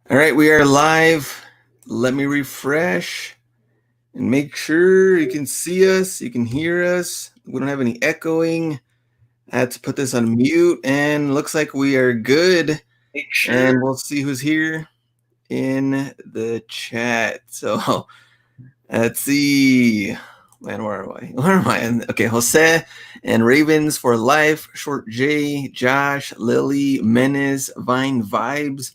All right, we are live. Let me refresh and make sure you can see us, you can hear us. We don't have any echoing. I had to put this on mute, and looks like we are good. Make sure. And we'll see who's here in the chat. So let's see. Man, where am I? Where am I? Okay, Jose and Ravens for Life, Short J, Josh, Lily, Menace, Vine Vibes,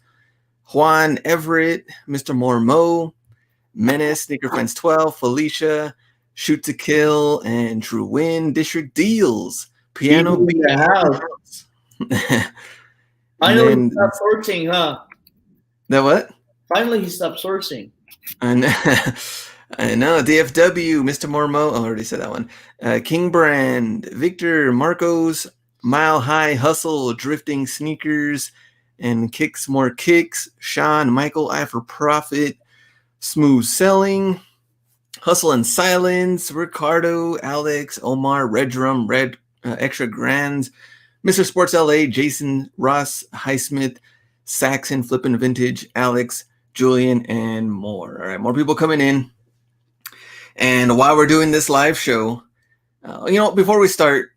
Juan Everett, Mr. Mormo, Menace, Sneaker Friends 12, Felicia, Shoot to Kill, and True Win, District Deals, Piano People in B. the house. Finally, he stopped sourcing, huh? That what? Finally, he stopped sourcing. I know. I know. DFW, Mr. Mormo. Oh, I already said that one. King Brand, Victor, Marcos, Mile High Hustle, Drifting Sneakers, and Kicks More Kicks. Sean, Michael, I for Profit, Smooth Selling, Hustle and Silence, Ricardo, Alex, Omar, Red Drum, Red Extra Grands, Mr. Sports LA, Jason, Ross, Highsmith, Saxon, Flippin' Vintage, Alex, Julian, and more. All right, more people coming in. And while we're doing this live show, before we start,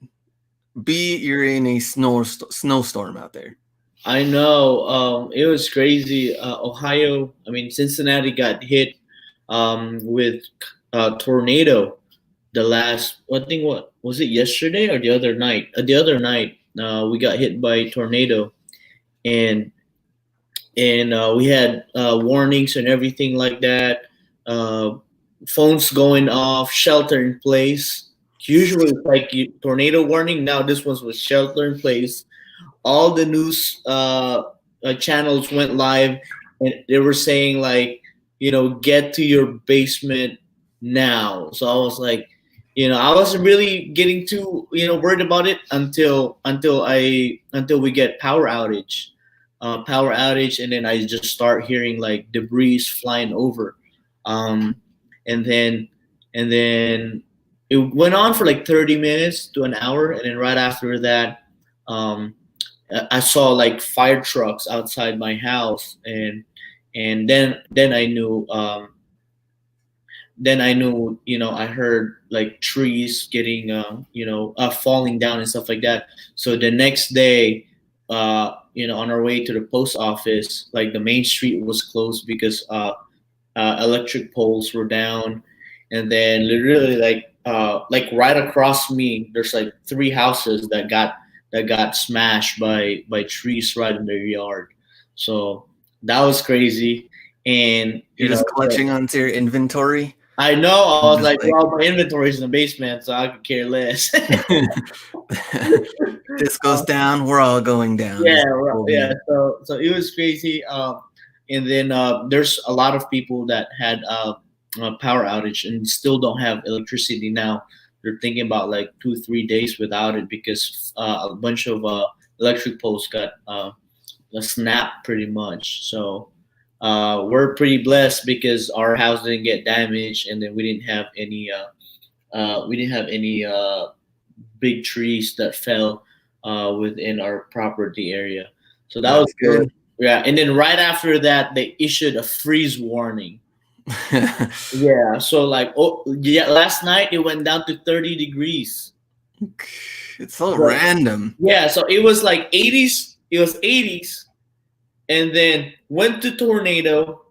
B, you're in a snowstorm out there. I know. It was crazy. Cincinnati got hit with a tornado. The last, what was it? Yesterday or the other night? The other night, we got hit by a tornado, and we had warnings and everything like that. Phones going off, shelter in place. Usually it's like tornado warning. Now this one was shelter in place. All the news channels went live, and they were saying like, get to your basement now. So I was like, I wasn't really getting too worried about it until we get power outage, and then I just start hearing like debris flying over. And then it went on for like 30 minutes to an hour, and then right after that, I saw like fire trucks outside my house, and then I knew, I heard like trees getting falling down and stuff like that. So the next day, on our way to the post office, like the main street was closed because electric poles were down, and then literally like right across me, there's like 3 houses that got smashed by trees right in their yard. So that was crazy. And you're just clutching onto your inventory. I know. I was like, well, my inventory is in the basement, so I could care less. This goes down, we're all going down. Yeah, yeah. So it was crazy. And then there's a lot of people that had a power outage and still don't have electricity now. They're thinking about like 2-3 days without it because a bunch of electric poles got snapped pretty much. So we're pretty blessed because our house didn't get damaged, and then we didn't have any big trees that fell within our property area. So that was good. Yeah, and then right after that, they issued a freeze warning. Yeah, so last night it went down to 30 degrees. It's so random. Yeah, so it was like 80s. It was 80s, and then went to tornado,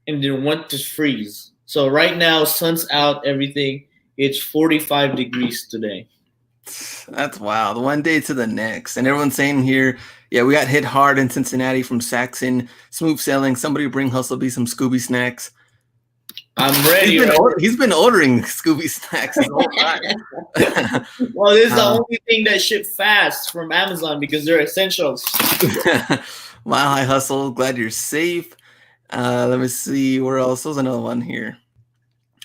and then went to freeze. So right now, sun's out, everything. It's 45 degrees today. That's wild. One day to the next. And everyone's saying here, yeah, we got hit hard in Cincinnati from Saxon. Smooth sailing. Somebody bring Hustlebee some Scooby snacks. I'm ready. He's been ordering Scooby snacks the whole time. Well, this is the only thing that ship fast from Amazon because they're essentials. Mile High Hustle. Glad you're safe. Let me see where else. There's another one here.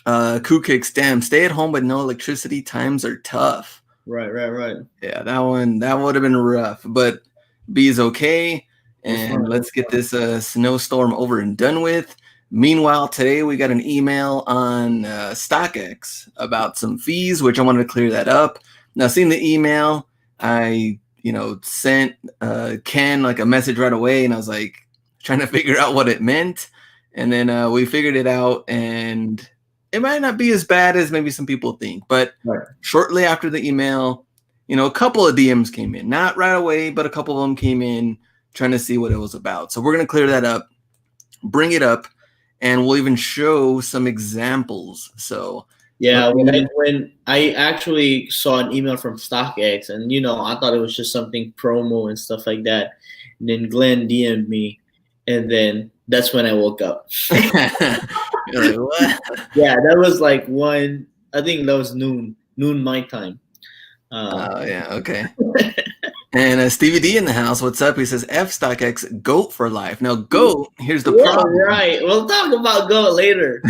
Koo Kicks. Damn, stay at home with no electricity. Times are tough. Right. Yeah, that would have been rough, but B is okay. And let's get this snowstorm over and done with. Meanwhile, today we got an email on StockX about some fees, which I wanted to clear that up. Now, seeing the email, I sent Ken like a message right away, and I was like, trying to figure out what it meant. And then we figured it out, and it might not be as bad as maybe some people think. But shortly after the email, a couple of DMs came in. Not right away, but a couple of them came in trying to see what it was about. So we're going to clear that up, bring it up, and we'll even show some examples. So yeah, when I actually saw an email from StockX, and I thought it was just something promo and stuff like that. And then Glenn DM'd me, and then that's when I woke up. You're like, what? Yeah, that was like I think that was noon my time. Oh yeah, okay. And Stevie D in the house, what's up? He says, F StockX, GOAT for life. Now, GOAT, here's the problem. Right. We'll talk about GOAT later.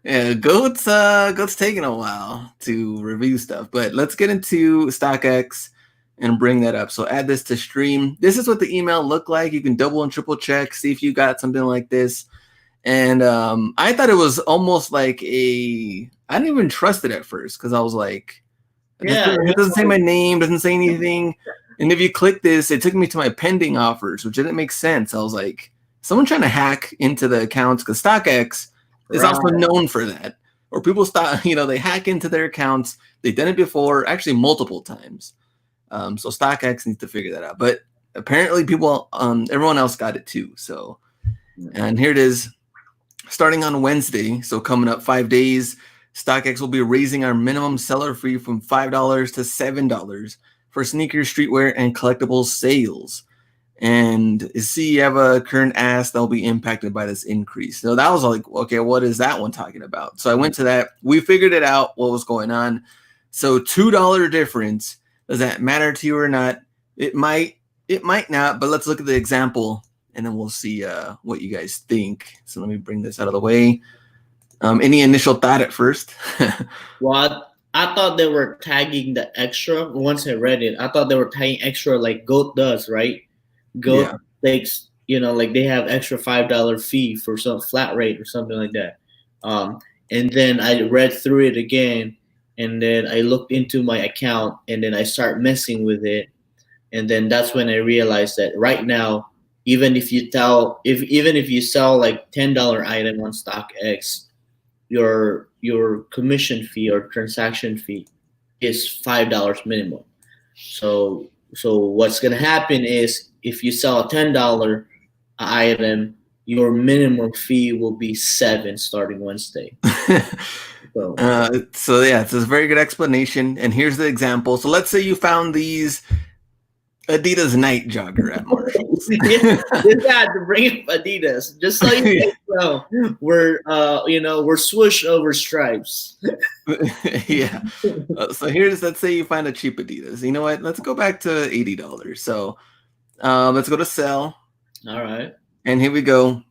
Yeah, GOAT's taking a while to review stuff, but let's get into StockX and bring that up. So add this to stream. This is what the email looked like. You can double and triple check, see if you got something like this. And I thought it was almost like I didn't even trust it at first because I was like, it doesn't say my name, doesn't say anything. And if you click this, it took me to my pending offers, which didn't make sense. I was like, someone trying to hack into the accounts, because StockX is also known for that. Or people they hack into their accounts. They've done it before, actually multiple times. So StockX needs to figure that out. But apparently everyone else got it too. So, and here it is. Starting on Wednesday, so coming up 5 days, StockX will be raising our minimum seller fee from $5 to $7 for sneakers, streetwear, and collectibles sales. And see, you have a current ask that will be impacted by this increase. So that was like, okay, what is that one talking about? So I went to that. We figured it out, what was going on. So $2 difference. Does that matter to you or not? It might not, but let's look at the example, and then we'll see what you guys think. So let me bring this out of the way. Any initial thought at first? Well, I thought they were tagging the extra. Once I read it, I thought they were tagging extra like GOAT does, right? GOAT takes, like they have extra $5 fee for some flat rate or something like that. And then I read through it again, and then I looked into my account, and then I start messing with it. And then that's when I realized that right now, even if you sell like $10 item on StockX, your commission fee or transaction fee is $5 minimum. So what's gonna happen is if you sell a $10 item, your minimum fee will be $7 starting Wednesday. So yeah, it's a very good explanation. And here's the example. So let's say you found these Adidas Nite Jogger at Marshalls. You had to bring up Adidas, just so you know. We're swoosh over stripes. Yeah. So let's say you find a cheap Adidas. You know what? Let's go back to $80. So let's go to sell. All right. And here we go.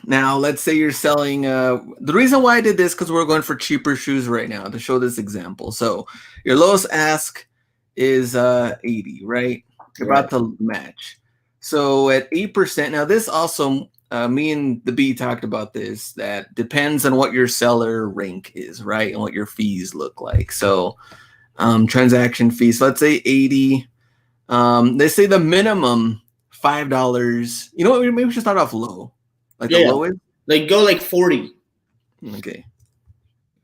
Now let's say you're selling. The reason why I did this because we're going for cheaper shoes right now to show this example. So your lowest ask is 80, right? You're about to match. So at 8%, now this also, me and the B talked about this, that depends on what your seller rank is, right? And what your fees look like. So transaction fees, let's say 80. They say the minimum $5. You know what? Maybe we should start off low. Like the lowest? Like go like 40. Okay.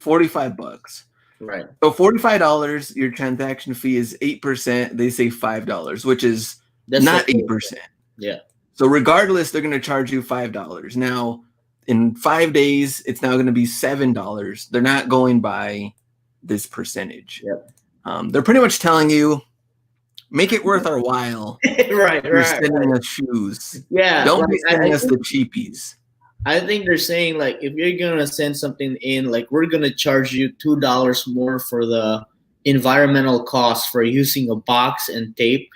$45. Right. So $45, your transaction fee is 8%. They say $5, which is not 8%. Yeah. So regardless, they're going to charge you $5. Now, in 5 days, it's now going to be $7. They're not going by this percentage. Yep. They're pretty much telling you, make it worth our while. Right. Sending us shoes. Yeah. Don't be sending us the cheapies. I think they're saying, like, if you're going to send something in, like, we're going to charge you $2 more for the environmental costs for using a box and tape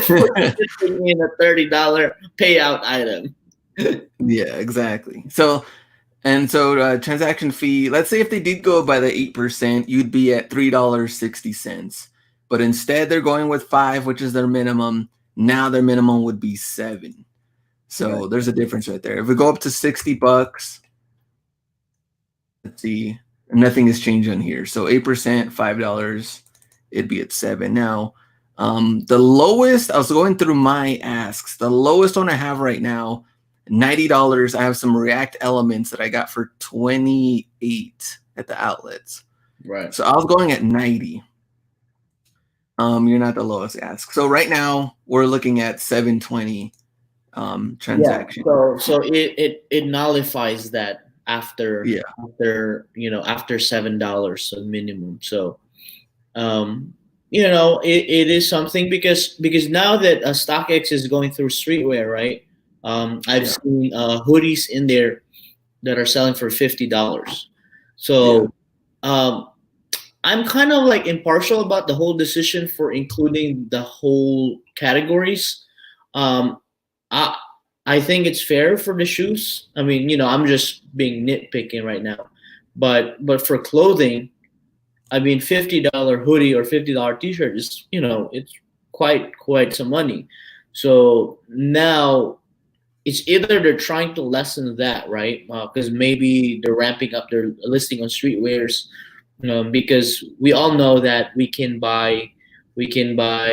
for in a $30 payout item. Yeah, exactly. So transaction fee, let's say if they did go by the 8%, you'd be at $3.60. But instead, they're going with 5, which is their minimum. Now their minimum would be 7. So there's a difference right there. If we go up to $60, let's see, nothing has changed on here. So 8%, $5, it'd be at 7. Now, the lowest, I was going through my asks. The lowest one I have right now $90. I have some React Elements that I got for 28 at the outlets. Right. So I was going at 90. You're not the lowest ask. So right now we're looking at 720 transaction. Yeah. So it nullifies that after Yeah. after $7 so minimum. So it is something because now that StockX is going through streetwear, right? I've seen hoodies in there that are selling for $50. So I'm kind of like impartial about the whole decision for including the whole categories. I I think it's fair for the shoes. I mean, I'm just being nitpicking right now, but for clothing, I mean, $50 hoodie or $50 T-shirt is it's quite some money. So now it's either they're trying to lessen that, right? Because maybe they're ramping up their listing on streetwears, because we all know that we can buy hoodies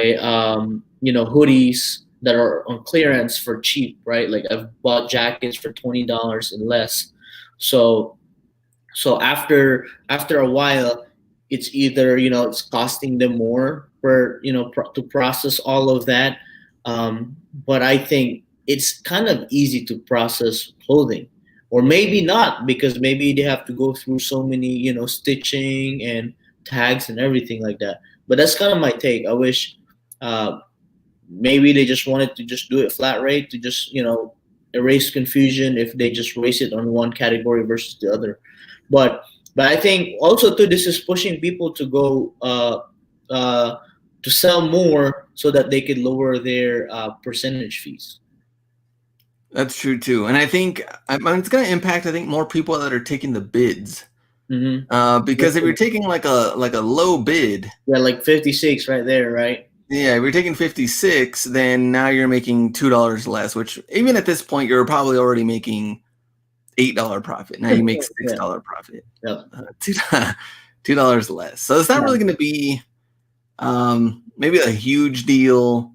that are on clearance for cheap, right? Like I've bought jackets for $20 and less. So after a while, it's either it's costing them more for to process all of that. But I think it's kind of easy to process clothing, or maybe not, because maybe they have to go through so many stitching and tags and everything like that. But that's kind of my take. I wish maybe they just wanted to just do it flat rate to just erase confusion if they just raise it on one category versus the other. But I think also too, this is pushing people to go to sell more so that they could lower their percentage fees. That's true too, and I think it's going to impact. I think more people that are taking the bids, because if you're taking like a low bid, like 56 right there, right? Yeah, if you're taking 56, then now you're making $2 less. Which even at this point, you're probably already making $8 profit. Now you make $6 profit. Yep. $2 less. So it's not really going to be maybe a huge deal,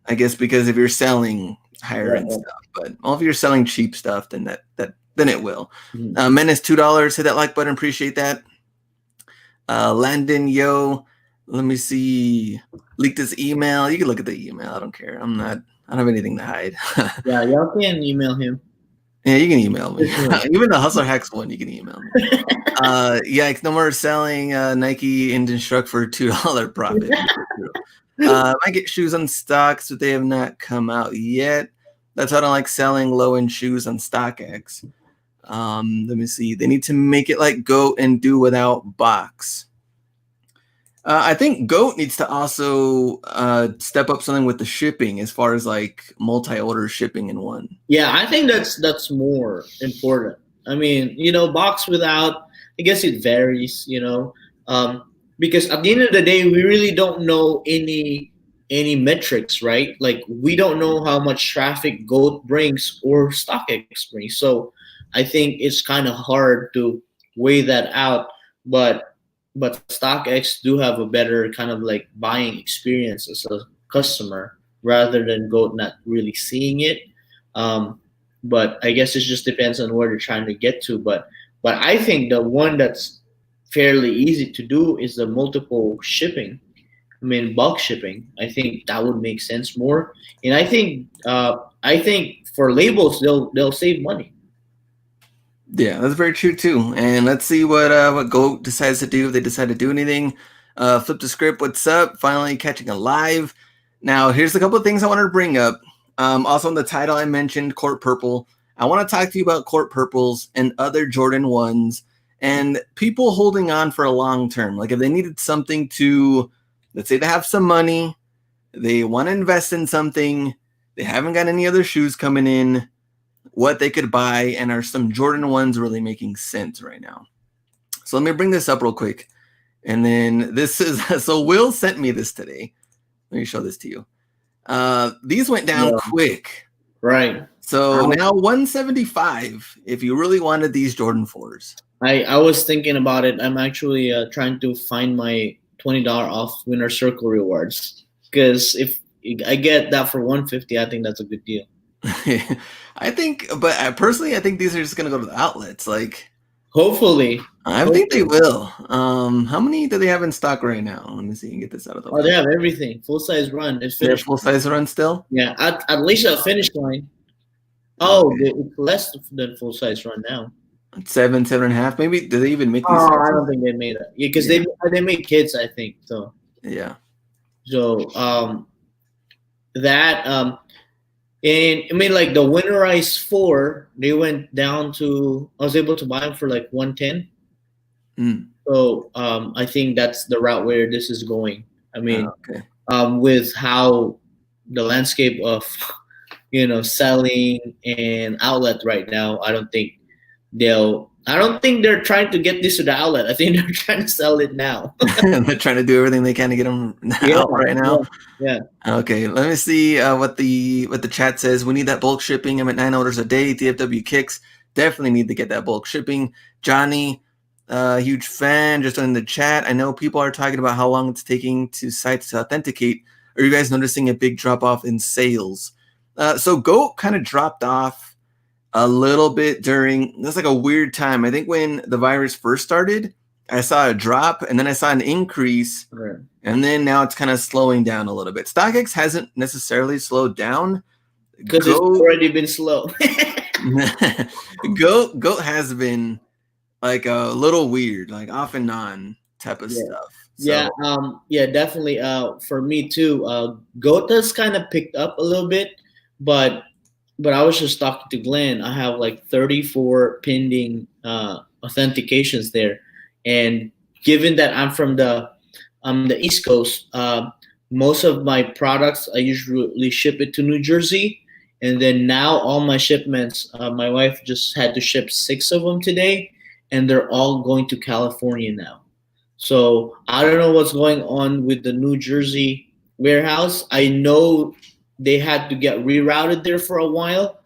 I guess, because if you're selling higher end stuff. But if you're selling cheap stuff, then then it will. Menace $2. Hit that like button. Appreciate that. Landon, yo, let me see. Leaked his email. You can look at the email. I don't care. I don't have anything to hide. Yeah, y'all can email him. Yeah, you can email me. Even the Hustler Hacks one, you can email me. Yikes, no more selling Nike Instruct for $2 profit. I get shoes on stocks, but they have not come out yet. That's why I don't like selling low-end shoes on StockX. Let me see. They need to make it like GOAT and do without box. I think GOAT needs to also step up something with the shipping, as far as like multi-order shipping in one. Yeah, I think that's more important. I mean, box without, I guess it varies, because at the end of the day, we really don't know any metrics, right? Like we don't know how much traffic GOAT brings or StockX brings. So I think it's kind of hard to weigh that out, but StockX do have a better kind of like buying experience as a customer rather than GOAT not really seeing it. But I guess it just depends on where they're trying to get to. But I think the one that's fairly easy to do is the multiple shipping. I mean, bulk shipping. I think that would make sense more. And I think for labels they'll save money. Yeah, that's very true too. And let's see what GOAT decides to do. If they decide to do anything. Flip the script. What's up? Finally catching a live. Now, here's a couple of things I wanted to bring up. Also in the title, I mentioned Court Purple. I want to talk to you about Court Purples and other Jordan 1s and people holding on for a long term. Like if they needed something to, let's say they have some money, they want to invest in something, they haven't got any other shoes coming in, what they could buy, and are some Jordan 1s really making sense right now. So let me bring this up real quick. And then this is, so Will sent me this today. Let me show this to you. These went down quick. Right. So now 175 if you really wanted these Jordan 4s. I was thinking about it. I'm actually trying to find my $20 off Winner Circle rewards, because if I get that for 150, I think that's a good deal. I think, but personally, I think these are just gonna go to the outlets. Like, Hopefully. I think they will. How many do they have in stock right now? Let me see and get this out of the Oh, they way. have everything. Full size run. It's They have finished. full size run still. Yeah, at least a finish line. Oh, Okay, it's less than full size run now. 7.5, maybe. Do they even make these Oh, I sizes? don't think they made it. Yeah, because Yeah, they make kids, I think. So yeah. so that and I mean like the winterized four, they went down to I was able to buy them for like 110. Mm. So I think that's the route where this is going. I mean, Okay. with how the landscape of selling and outlet right now, I don't think they're trying to get this to the outlet. I think they're trying to sell it now. They're trying to do everything they can to get them Yeah, out right yeah, now. yeah. Okay, let me see what the chat says. We need that bulk shipping. I'm at $9 a day. DFW kicks. Definitely need to get that bulk shipping. Johnny, huge fan. Just in the chat, I know people are talking about how long it's taking to sites to authenticate. Are you guys noticing a big drop off in sales? So Goat kind of dropped off a little bit during. That's like a weird time. I think when the virus first started, I saw a drop and then I saw an increase. Right. And then now it's kind of slowing down a little bit. StockX hasn't necessarily slowed down. Because it's Goat, already been slow. Goat has been like a little weird, like off and on type of Yeah. stuff. Yeah, So yeah, definitely. For me too, Gota's kind of picked up a little bit, but I was just talking to Glenn. I have like 34 pending authentications there, and given that I'm from the East Coast, most of my products I usually ship it to New Jersey, and then now all my shipments, my wife just had to ship 6 of them today, and they're all going to California now. So I don't know what's going on with the New Jersey warehouse. I know they had to get rerouted there for a while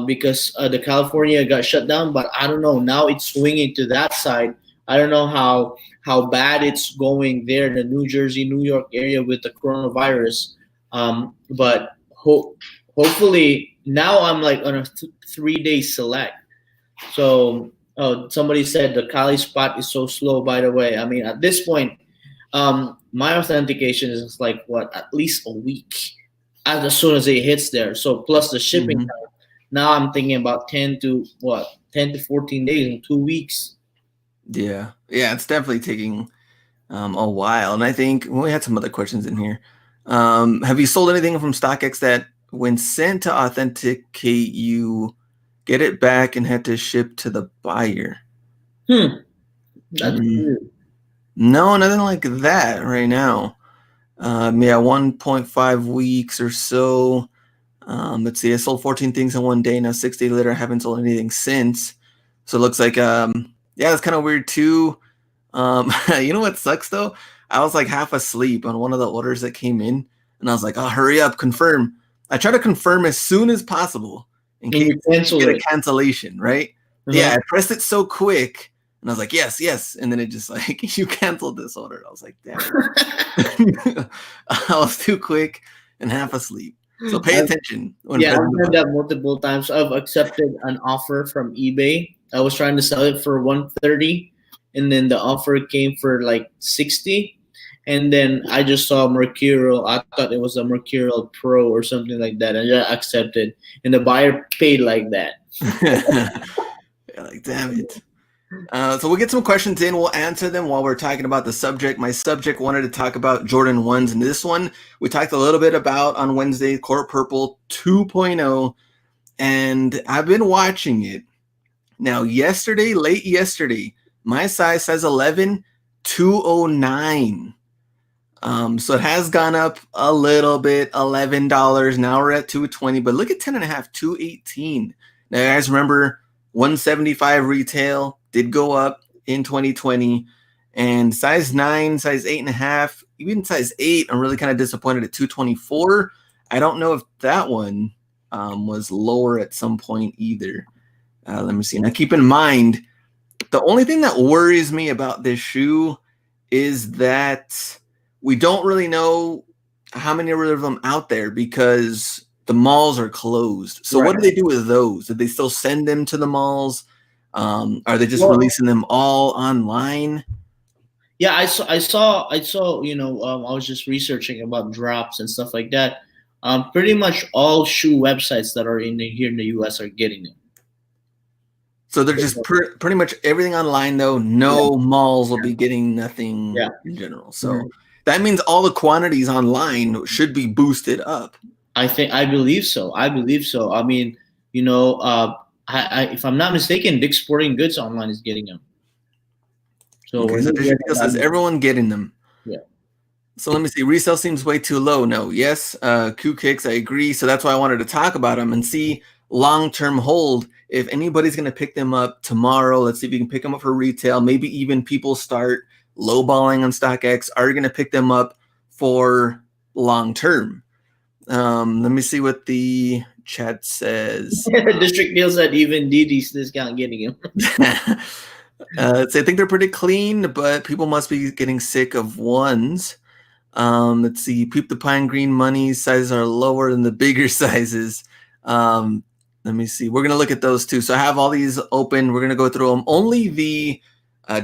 because the California got shut down. But I don't know. Now it's swinging to that side. I don't know how bad it's going there in the New Jersey, New York area with the coronavirus. But hopefully now I'm like on a 3-day select. So, oh, somebody said the Kali spot is so slow. By the way, I mean at this point, my authentication is like what at least a week as soon as it hits there. So plus the shipping mhm. time. Now I'm thinking about 10 to 14 days in 2 weeks. Yeah, it's definitely taking a while. And I think we had some other questions in here. Have you sold anything from StockX that when sent to authenticate, you get it back and had to ship to the buyer? That's Mm, weird. no, nothing like that right now. Yeah, 1.5 weeks or so. Let's see, I sold 14 things in one day. Now 6 days later, I haven't sold anything since. So it looks like, yeah, it's kind of weird too. You know what sucks though? I was like half asleep on one of the orders that came in, and I was like, "Oh, hurry up, confirm." I try to confirm as soon as possible in And case you you cancel get a it. cancellation, right? Yeah, Uh-huh. I pressed it so quick, and I was like, "Yes, yes," and then it just like you canceled this order. I was like, "Damn it!" I was too quick and half asleep. So pay attention when Yeah, pressing I've the done button. that multiple times. I've accepted an offer from eBay. I was trying to sell it for 130, and then the offer came for like 60. And then I just saw Mercurial. I thought it was a Mercurial Pro or something like that, and I accepted. And the buyer paid like that. Yeah, like, damn it. So we'll get some questions in. We'll answer them while we're talking about the subject. My subject wanted to talk about Jordan 1s, and this one we talked a little bit about on Wednesday, Court Purple 2.0, and I've been watching it. Now, late yesterday, my size 11, 209. So it has gone up a little bit, $11. Now we're at 220, but look at 10 and a half, 218. Now, you guys remember 175 retail did go up in 2020, and size 9, size 8.5, even size 8, I'm really kind of disappointed at 224. I don't know if that one was lower at some point either. Let me see. Now, keep in mind, the only thing that worries me about this shoe is that we don't really know how many of them out there because the malls are closed. So what Right. do they do with those? Did they still send them to the malls? Are they just Well, releasing them all online? yeah, I saw. I was just researching about drops and stuff like that. Pretty much all shoe websites that are here in the U.S. are getting them. So they're just pretty much everything online, though. No malls will be getting nothing Yeah. in general. So Mhm. that means all the quantities online should be boosted up. I believe so. I believe so. I mean, you know, if I'm not mistaken, Dick's Sporting Goods online is getting them. So Okay, when so they get Digital them, says everyone getting them. yeah. So let me see. Resale seems way too low. No, yes, Q Kicks, I agree. So that's why I wanted to talk about them and see long-term hold. If anybody's going to pick them up tomorrow, let's see if you can pick them up for retail. Maybe even people start lowballing on StockX. Are you going to pick them up for long-term? Let me see what the chat says. District deals that even DD's discount getting them. So I think they're pretty clean, but people must be getting sick of ones. Let's see. Peep the Pine Green Money sizes are lower than the bigger sizes. Let me see. We're gonna look at those too. So I have all these open. We're gonna go through them. Only the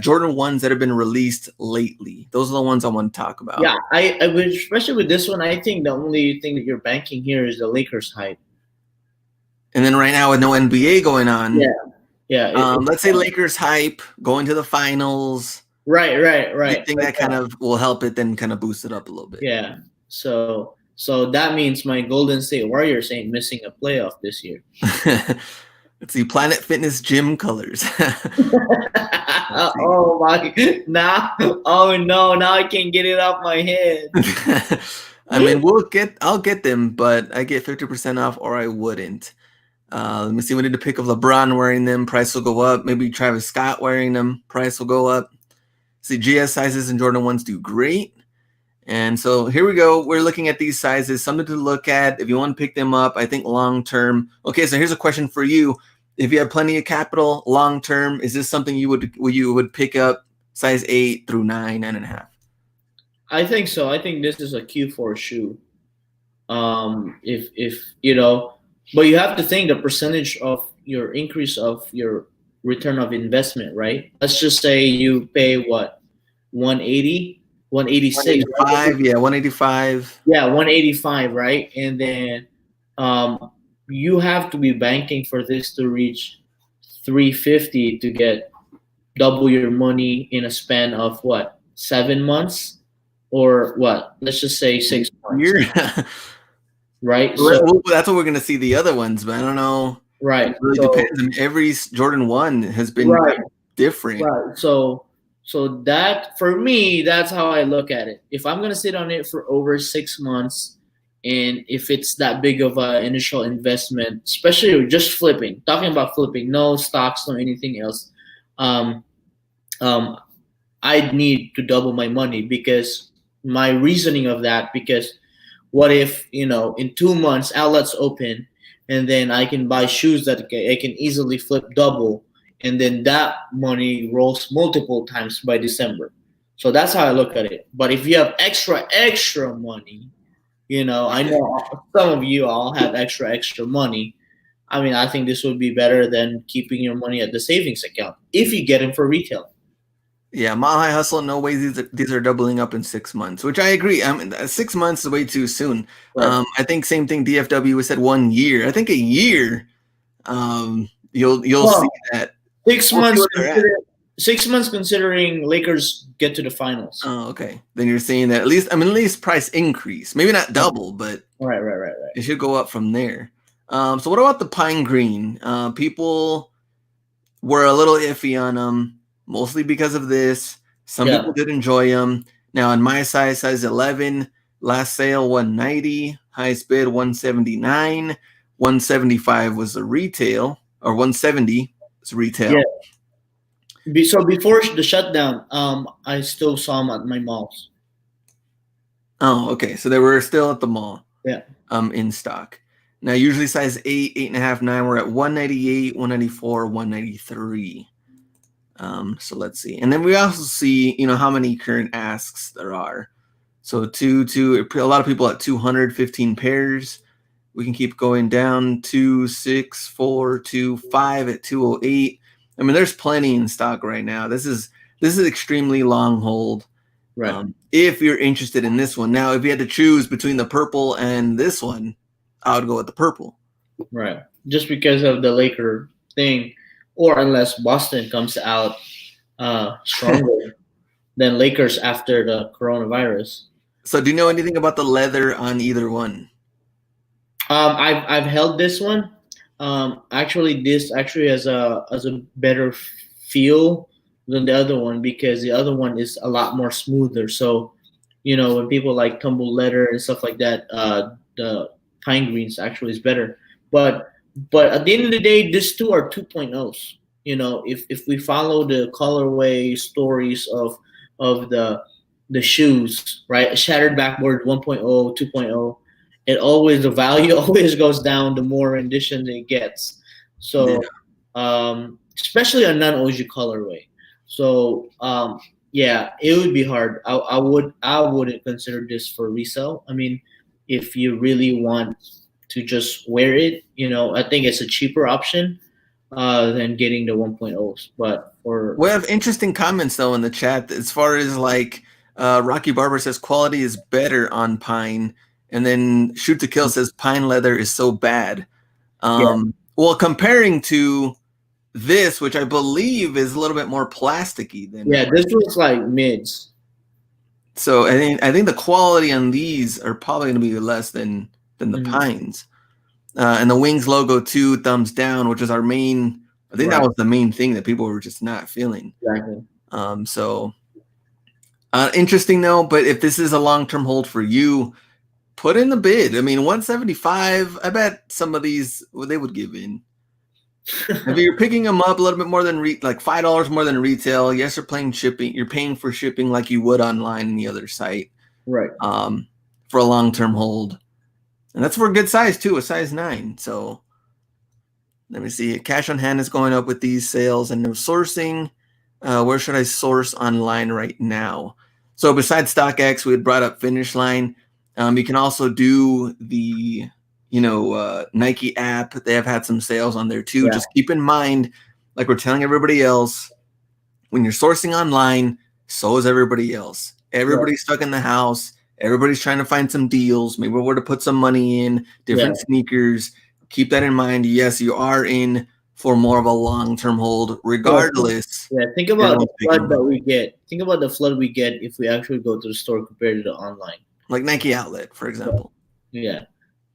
Jordan ones that have been released lately. Those are the ones I want to talk about. Yeah, I would, especially with this one. I think the only thing that you're banking here is the Lakers hype. And then right now with no NBA going on, Yeah. Let's say Lakers hype going to the finals. Right. You think that kind of will help it, then kind of boost it up a little bit. Yeah. So that means my Golden State Warriors ain't missing a playoff this year. Let's see, Planet Fitness gym colors. Oh my! Oh no! Now I can't get it off my head. I mean, I'll get them, but I get 50% off, or I wouldn't. Let me see. We need to pick up LeBron wearing them. Price will go up. Maybe Travis Scott wearing them. Price will go up. See, GS sizes and Jordan 1s do great. And so here we go. We're looking at these sizes. Something to look at if you want to pick them up. I think long term. Okay, so here's a question for you. If you have plenty of capital, long term, is this something you would pick up size 8 through 9, 9.5? I think so. I think this is a Q4 shoe. If but you have to think the percentage of your increase of your return of investment, right? Let's just say you pay what, 180, 186, 185, yeah, 185. yeah, 185, right? And then you have to be banking for this to reach 350 to get double your money in a span of what, 7 months, or what? Let's just say 6 months. Right. So that's what we're gonna see the other ones, but I don't know. Right. It really depends. I mean, every Jordan 1 has been different. Right. So that, for me, that's how I look at it. If I'm gonna sit on it for over 6 months, and if it's that big of an initial investment, especially just flipping, talking about flipping, no stocks, no anything else, I'd need to double my money, because my reasoning of that, because what if, in 2 months outlets open, and then I can buy shoes that I can easily flip double, and then that money rolls multiple times by December. So that's how I look at it. But if you have extra money, I know some of you all have extra money. I mean, I think this would be better than keeping your money at the savings account if you get them for retail. Yeah, Mile High Hustle, no way these are doubling up in 6 months, which I agree. I mean, 6 months is way too soon. Right. I think same thing. DFW said 1 year. I think a year. You'll see that 6 months. 6 months considering Lakers get to the finals. Oh, okay. Then you're saying that at least price increase, maybe not double, but right. It should go up from there. So what about the Pine Green? People were a little iffy on them. Mostly because of this. Some people did enjoy them. Now, on my size 11, last sale 190, highest bid 179, 175 was the retail, or 170 was retail. Yeah. So before the shutdown, I still saw them at my malls. Oh, okay. So they were still at the mall. Yeah. In stock. Now, usually size 8, 8.5, 9, we're at 198, 194, 193. So let's see. And then we also see, how many current asks there are. So a lot of people at 215 pairs. We can keep going down 2, 6, 4, 2, 5 at 208. I mean, there's plenty in stock right now. This is extremely long hold. Right. If you're interested in this one. Now, if you had to choose between the purple and this one, I would go with the purple. Right. Just because of the Laker thing, or unless Boston comes out stronger than Lakers after the coronavirus. So, do you know anything about the leather on either one? I've held this one. Actually, this actually has a better feel than the other one because the other one is a lot more smoother. So, when people like tumble leather and stuff like that, the pine greens actually is better. But at the end of the day, these two are 2.0s. If we follow the colorway stories of the shoes, right? Shattered backboard 1.0, 2.0, the value always goes down the more rendition it gets. So, especially a non-OG colorway. So, yeah, it would be hard. I wouldn't consider this for resale. I mean, if you really want to just wear it, I think it's a cheaper option than getting the 1.0s. But we have interesting comments though in the chat as far as like Rocky Barber says quality is better on pine, and then Shoot to Kill says pine leather is so bad. Well, comparing to this, which I believe is a little bit more plasticky than this looks like mids. So I think the quality on these are probably going to be less than the pines. And the Wings logo too, thumbs down, which is our main. I think that was the main thing that people were just not feeling. Exactly. So interesting though. But if this is a long-term hold for you, put in the bid. I mean, 175. I bet some of these they would give in. If you're picking them up a little bit more than like $5 more than retail, yes, you're paying shipping. You're paying for shipping like you would online in the other site, right? For a long-term hold, and that's for a good size too, a size 9. So let me see. Cash on hand is going up with these sales, and no sourcing. Where should I source online right now? So besides StockX, we had brought up Finish Line. You can also do the Nike app. They have had some sales on there too. Just keep in mind, like we're telling everybody else, when you're sourcing online, so is everybody else. Everybody's stuck in the house. Everybody's trying to find some deals, maybe where to put some money in, different sneakers. Keep that in mind. Yes, you are in for more of a long-term hold, regardless. Think about the flood that we get. Think about the flood we get if we actually go to the store compared to the online. Like Nike Outlet, for example. Yeah.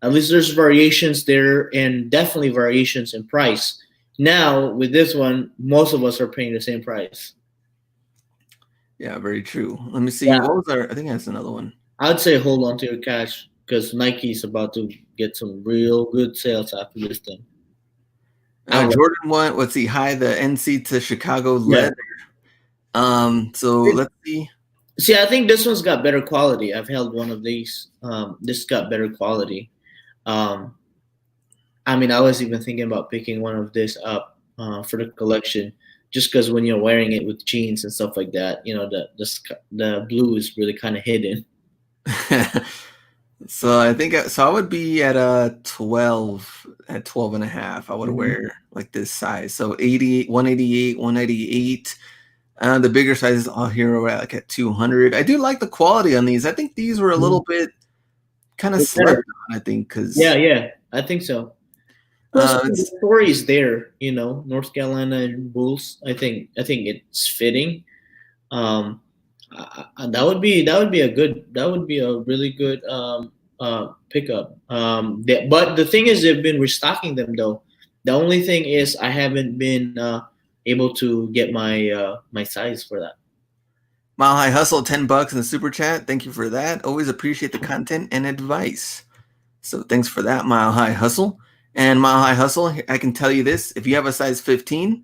At least there's variations there, and definitely variations in price. Now, with this one, most of us are paying the same price. Yeah, very true. Let me see. What was I think that's another one. I would say hold on to your cash because Nike's about to get some real good sales after this thing. Jordan won, let's see, the NC to Chicago leather. So let's see. See, I think this one's got better quality. I've held one of these. This got better quality. I mean, I was even thinking about picking one of this up for the collection, just because when you're wearing it with jeans and stuff like that, the blue is really kind of hidden. So I think I would be at 12 and a half. I would wear like this size. So 88, 188, 198. The bigger sizes all here are like at 200. I do like the quality on these. I think these were a little bit kind of slept on, I think, because I think so. The story is there, North Carolina and Bulls. I think it's fitting. That would be a really good pickup. But the thing is, they've been restocking them though. The only thing is, I haven't been able to get my my size for that. Mile High Hustle, $10 in the super chat. Thank you for that. Always appreciate the content and advice. So thanks for that, Mile High Hustle. And Mile High Hustle, I can tell you this: if you have a size 15,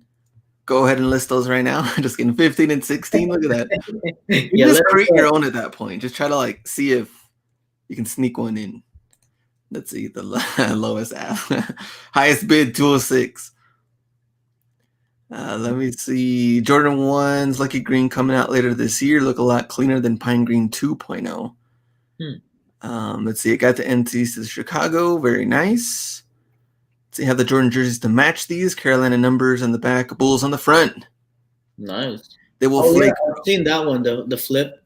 go ahead and list those right now. Just getting 15 and 16. Look at that. You just create your own at that point. Just try to see if you can sneak one in. Let's see the lowest highest bid 206. Let me see. Jordan 1's Lucky Green coming out later this year. Look a lot cleaner than Pine Green 2.0. Let's see. I got the NCs to Chicago. Very nice. Let's see. Have the Jordan jerseys to match these. Carolina numbers on the back. Bulls on the front. Nice. They will Oh yeah, flake. I've seen that one. The flip.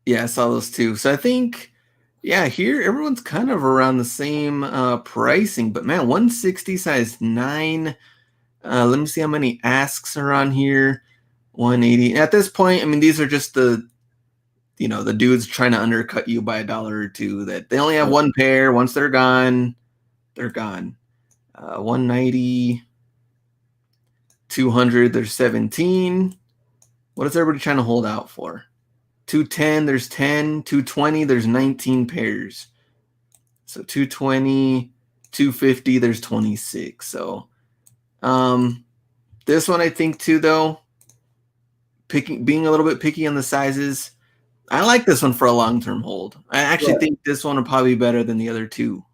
Yeah, I saw those too. So I think, yeah, here everyone's kind of around the same pricing. But man, 160 size 9. Let me see how many asks are on here. 180. At this point, I mean, these are just the dudes trying to undercut you by $1 or $2. That they only have one pair. Once they're gone, they're gone. 190, 200. There's 17. What is everybody trying to hold out for? 210. There's 10. 220. There's 19 pairs. So 220, 250. There's 26. So, this one I think too, though, being a little bit picky on the sizes. I like this one for a long-term hold. I actually think this one will probably be better than the other two.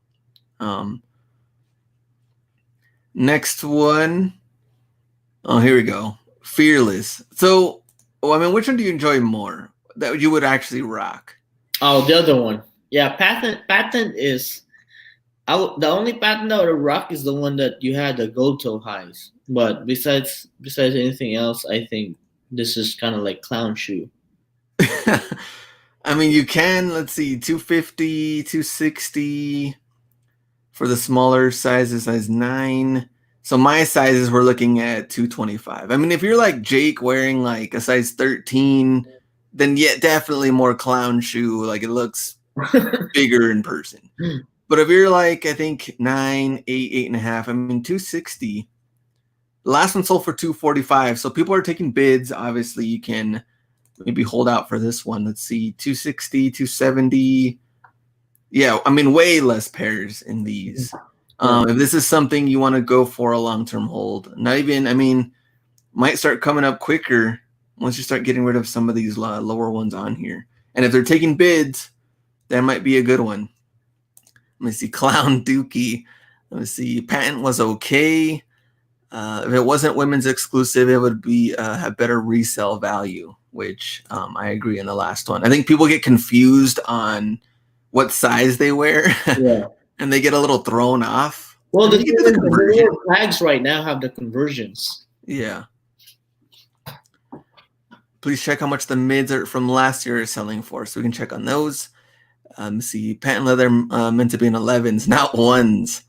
Next one. Oh, here we go. Fearless. So, I mean, which one do you enjoy more that you would actually rock? Oh, the other one. Yeah, patent is. The only patent that I would rock is the one that you had the gold toe highs. But besides anything else, I think this is kind of like clown shoe. I mean, you can, let's see, 250, 260 for the smaller sizes, size 9. So my sizes, we're looking at 225. I mean, if you're like Jake wearing like a size 13, then yeah, definitely more clown shoe. Like it looks bigger in person. But if you're like, I think 9, 8, 8.5, I mean, 260. The last one sold for 245. So people are taking bids. Obviously, you can maybe hold out for this one. Let's see, 260, 270. Yeah, I mean, way less pairs in these. If this is something you want to go for a long-term hold, not even, I mean, might start coming up quicker once you start getting rid of some of these lower ones on here. And if they're taking bids, that might be a good one. Let me see, Clown Dookie. Let me see, patent was okay. If it wasn't women's exclusive, it would be have better resale value, which I agree in the last one. I think people get confused on what size they wear, and they get a little thrown off. Well, the tags right now have the conversions. Yeah. Please check how much the mids are from last year are selling for, so we can check on those. See, patent leather meant to be in 11s, not 1s.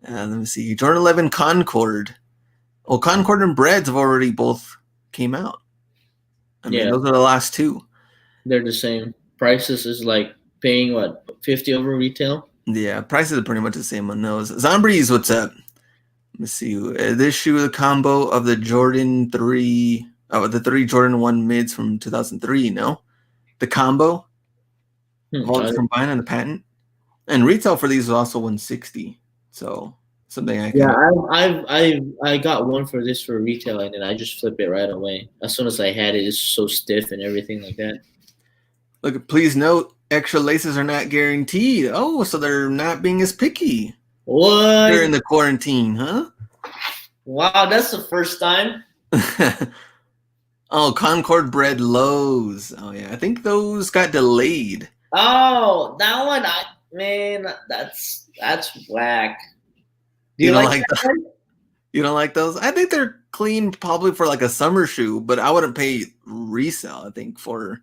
Let me see, Jordan 11 Concord. Well, Concord and Breads have already both came out. I mean, those are the last two. They're the same. Prices is like paying what, 50 over retail? Yeah, prices are pretty much the same on those. Zombies, what's up? Let me see. This shoe, the combo of the Jordan 3, the 3 Jordan 1 mids from 2003, no? The combo? All combined on the patent. And retail for these is also 160. So something I can. I got one for this for retail, and then I just flip it right away. As soon as I had it, it's so stiff and everything like that. Look, please note, extra laces are not guaranteed. Oh, so they're not being as picky. What? During the quarantine, huh? Wow, that's the first time. Oh, Concord Bread Lows. Oh yeah, I think those got delayed. Oh, that one, man, that's whack. You don't like that? You don't like those? I think they're clean, probably for like a summer shoe, but I wouldn't pay resale. I think for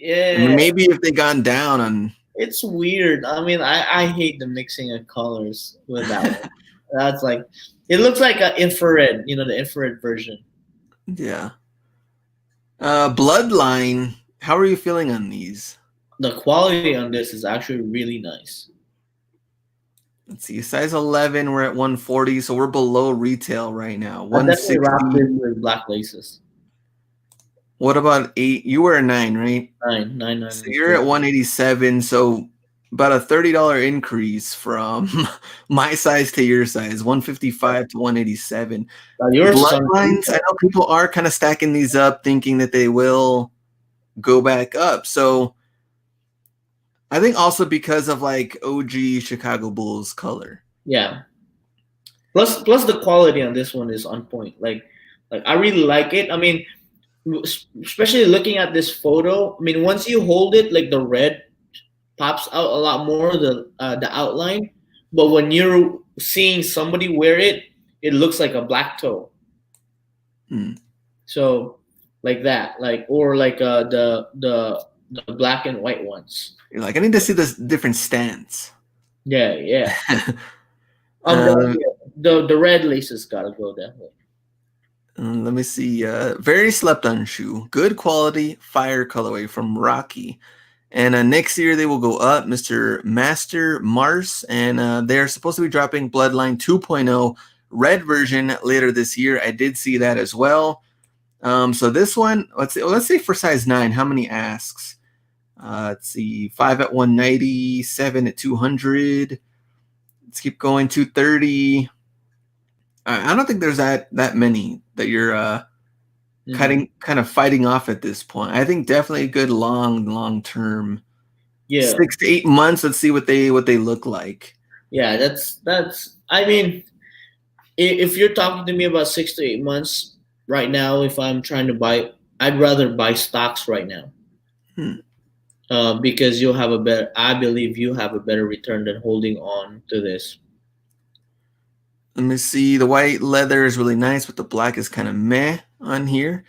I mean, maybe if they gone down on. It's weird. I mean, I hate the mixing of colors with that one. That's like, it looks like an infrared, the infrared version. Yeah. Bloodline. How are you feeling on these? The quality on this is actually really nice. Let's see, size 11, we're at 140, so we're below retail right now. 160 with black laces. What about 8? You were a 9, right? 9. So you're at 187, so about a $30 increase from my size to your size, 155 to 187. Bloodlines, I know people are kind of stacking these up, thinking that they will go back up. So I think also because of like OG Chicago Bulls color. Yeah. Plus the quality on this one is on point. Like I really like it. I mean, especially looking at this photo. I mean, once you hold it, like the red pops out a lot more, the outline. But when you're seeing somebody wear it, it looks like a black toe. Hmm. So like that, like or like the black and white ones. You're like, I need to see this different stance. Yeah, yeah. uh, The red laces gotta go definitely. let me see. Very slept on shoe. Good quality fire colorway from Rocky. And next year they will go up, Mr. Master Mars. And they're supposed to be dropping Bloodline 2.0 red version later this year. I did see that as well. So this one, let's say for size 9, how many asks? Let's see, 5 at 190, 7 at 200. Let's keep going, 230. I don't think there's that many that you're kind of fighting off at this point. I think definitely a good long term. Yeah, 6 to 8 months. Let's see what they look like. yeah. That's. I mean, if you're talking to me about 6 to 8 months right now, if I'm trying to buy, I'd rather buy stocks right now. Because you'll have a better. I believe you have a better return than holding on to this. Let me see. The white leather is really nice, but the black is kind of meh on here.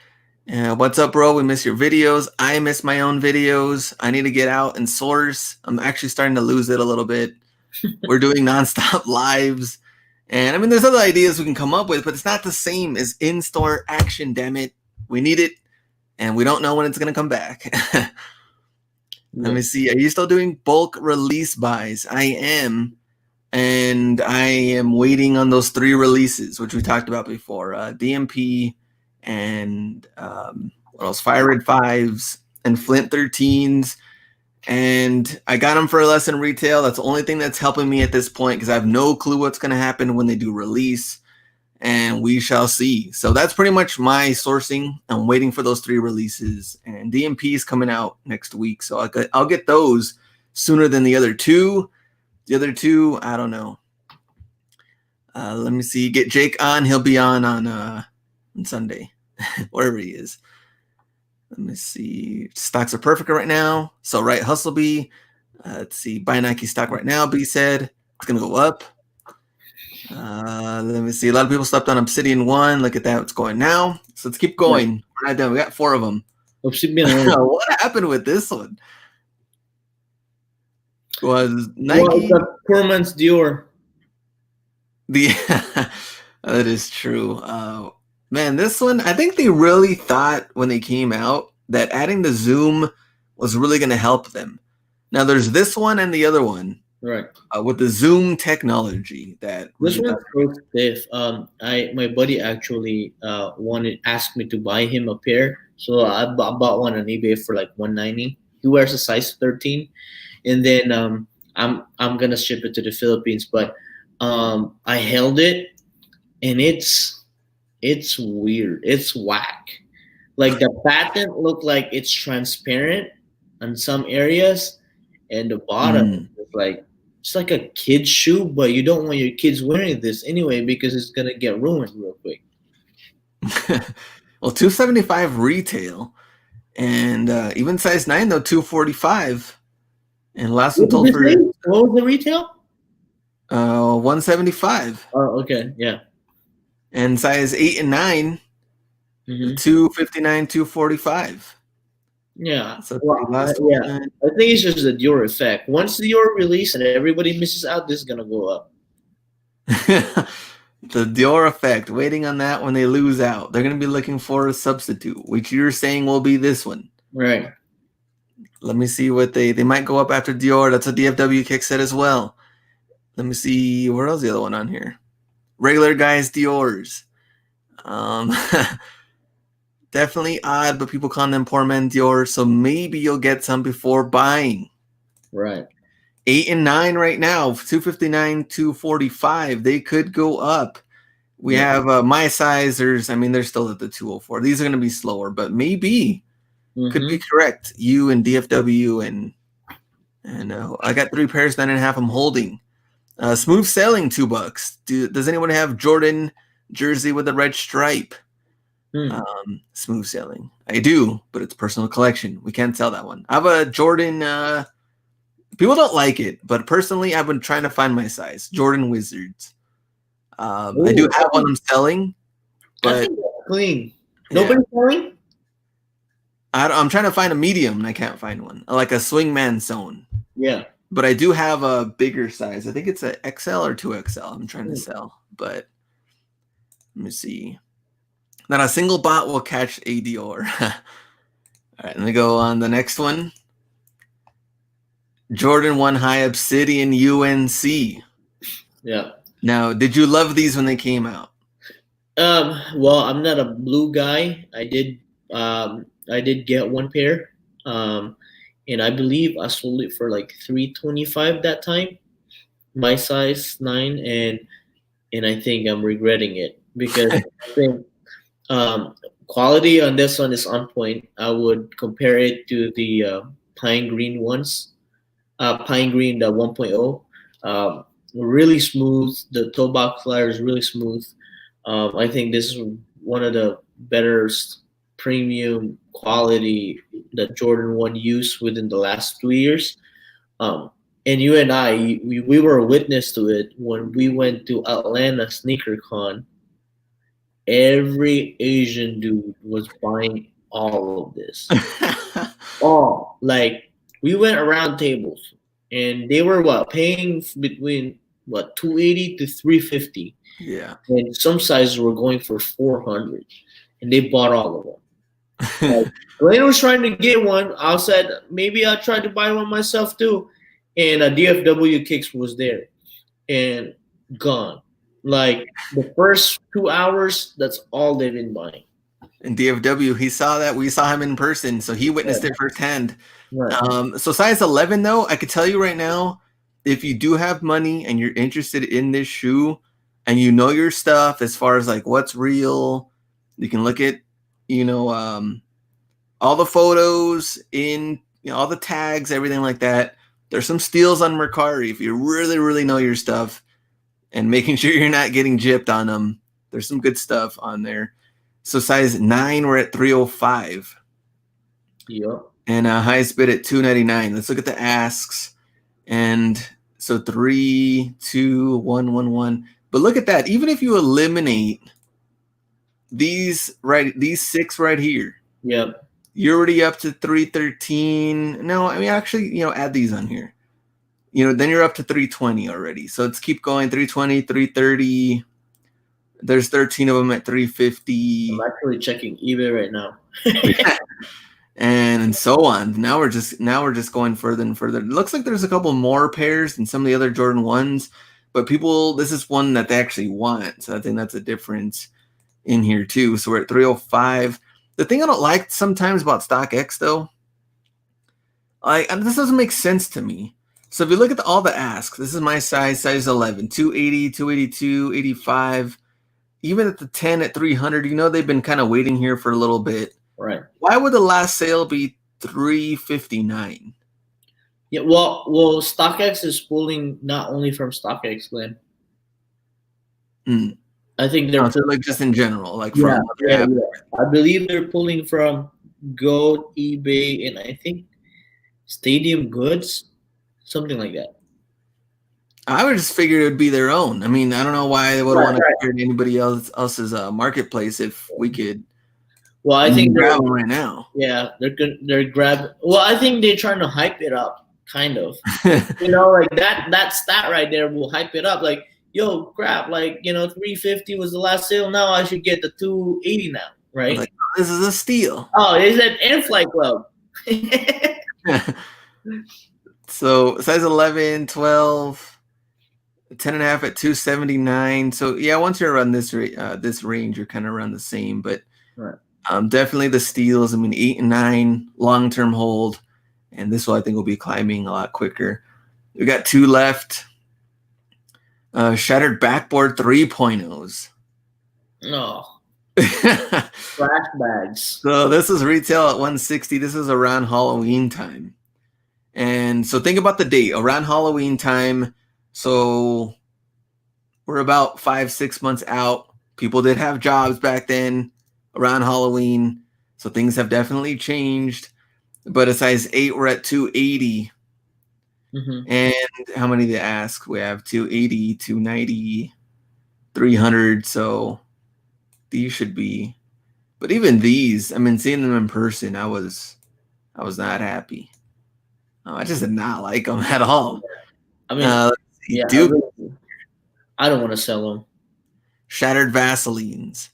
What's up, bro? We miss your videos. I miss my own videos. I need to get out and source. I'm actually starting to lose it a little bit. We're doing nonstop lives. And I mean, there's other ideas we can come up with, but it's not the same as in-store action, damn it. We need it, and we don't know when it's going to come back. Let me see. Are you still doing bulk release buys? I am. And I am waiting on those 3 releases, which we talked about before. DMP and what else? Fire Red 5s and Flint 13s. And I got them for less in retail. That's the only thing that's helping me at this point because I have no clue what's going to happen when they do release. And we shall see. So that's pretty much my sourcing. I'm waiting for those 3 releases. And DMP is coming out next week. So I'll get those sooner than the other 2. The other 2, I don't know. Let me see. Get Jake on. He'll be on Sunday, wherever he is. Let me see. Stocks are perfect right now. So right, Hustle B. Let's see. Buy Nike stock right now. B said it's gonna go up. Let me see. A lot of people slept on Obsidian 1. Look at that. It's going now. So let's keep going. We're not done. We got 4 of them. Obsidian. What happened with this one? Was Nike? Well, poor man's Dior. That is true. Man, this one, I think they really thought when they came out that adding the zoom was really going to help them. Now, there's this one and the other one, right? With the zoom technology. That this one's so stiff. My buddy actually asked me to buy him a pair, so I bought one on eBay for like 190. He wears a size 13, and then I'm gonna ship it to the Philippines, but I held it, and it's weird. It's whack. Like the patent looked like it's transparent on some areas, and the bottom is like it's like a kid's shoe, but you don't want your kids wearing this anyway because it's gonna get ruined real quick. Well, $275 retail, and even size 9 though $245. And last one told for what was the retail? $175. Oh, okay, yeah. And size 8 and 9, $259, $245. Yeah. So I think it's just the Dior effect. Once Dior release and everybody misses out, this is gonna go up. The Dior effect. Waiting on that when they lose out. They're gonna be looking for a substitute, which you're saying will be this one. Right. Let me see what they might go up after Dior. That's a DFW kick set as well. Let me see where else the other one on here. Regular guys Dior's. Definitely odd, but people call them poor man Dior, so maybe you'll get some before buying. Right. 8 and 9 right now, $259, $245. They could go up. We have my sizers. I mean, they're still at the 204. These are going to be slower, but maybe could be correct. You and DFW and I got 3 pairs, 9.5. I'm holding. Smooth sailing, $2. Does anyone have Jordan jersey with the red stripe? Hmm. Smooth sailing. I do, but it's personal collection. We can't sell that one. I have a Jordan. People don't like it, but personally, I've been trying to find my size. Jordan Wizards. I do Ooh, have one I'm selling, I but think that's clean. yeah, Nobody selling? I'm trying to find a medium and I can't find one, like a swingman zone. Yeah. But I do have a bigger size. I think it's a XL or 2XL. I'm trying to sell, but let me see. Not a single bot will catch a Dior. All right, let me go on the next one. Jordan 1 High Obsidian UNC. Yeah. Now, did you love these when they came out? Well, I'm not a blue guy. I did get one pair. And I believe I sold it for like 325 that time. My size 9, and I think I'm regretting it because I think quality on this one is on point. I would compare it to the pine green ones, pine green the 1.0. Really smooth. The toe box flyer is really smooth. I think this is one of the better premium quality that Jordan 1 used within the last 2 years. Um, and you and I, we were a witness to it when we went to Atlanta Sneaker Con. Every Asian dude was buying all of this. Oh, like we went around tables, and they were what paying between what 280 to 350, Yeah. and some sizes were going for 400, and they bought all of them. Like, Glenn was trying to get one. I said maybe I'll try to buy one myself too, and a DFW kicks was there and gone. Like the first 2 hours, that's all they've been buying. In DFW, he saw that. We saw him in person, so he witnessed it firsthand. Right. So size 11, though, I could tell you right now, if you do have money and you're interested in this shoe and you know your stuff as far as like what's real, you can look at, all the photos in, all the tags, everything like that. There's some steals on Mercari if you really, really know your stuff and making sure you're not getting gypped on them. There's some good stuff on there. So size 9, we're at 305. Yep. And highest bid at 299. Let's look at the asks. And so 3, 2, 1, 1, 1. But look at that. Even if you eliminate these 6 right here, Yep. you're already up to 313. No, I mean actually, add these on here. Then you're up to 320 already. So let's keep going. 320, 330. There's 13 of them at 350. I'm actually checking eBay right now. and so on. Now we're just going further and further. It looks like there's a couple more pairs than some of the other Jordan 1s, but this is one that they actually want. So I think that's a difference in here too. So we're at 305. The thing I don't like sometimes about StockX though, this doesn't make sense to me. So if you look at all the asks, this is my size 11, 280, 282, 85. Even at the 10 at 300, they've been kind of waiting here for a little bit. Right. Why would the last sale be 359? Yeah, well, StockX is pulling not only from StockX, Glenn. I think they're so like just in general, like yeah, from yeah. I believe they're pulling from Goat, eBay, and I think Stadium Goods, something like that. I would just figure it would be their own. I mean, I don't know why they would want to compare to anybody else's marketplace if we could. Well, I think grab them right now. Yeah, they're grab. Well, I think they're trying to hype it up, kind of. Like that stat right there will hype it up. Like, yo, crap, like 350 was the last sale. Now I should get the 280 now, right? Like, this is a steal. Oh, is that In-Flight Club? So size 11, 12. 10 and a half at 279. So yeah, once you're around this range, you're kind of around the same. But right. Definitely the steals. I mean, 8 and 9 long-term hold, and this one I think will be climbing a lot quicker. We got 2 left. Shattered backboard 3.0s. No. Trash bags. So this is retail at 160. This is around Halloween time, and so think about the date around Halloween time. So we're about 5-6 months out. People did have jobs back then. around Halloween, so things have definitely changed. But a size 8, we're at 280. Mm-hmm. And how many they ask? We have 280, 290, 300. So these should be. But even these, I mean, seeing them in person, I was not happy. I just did not like them at all. I mean, Let's see, yeah, Duke I don't want to sell them. Shattered Vaselines.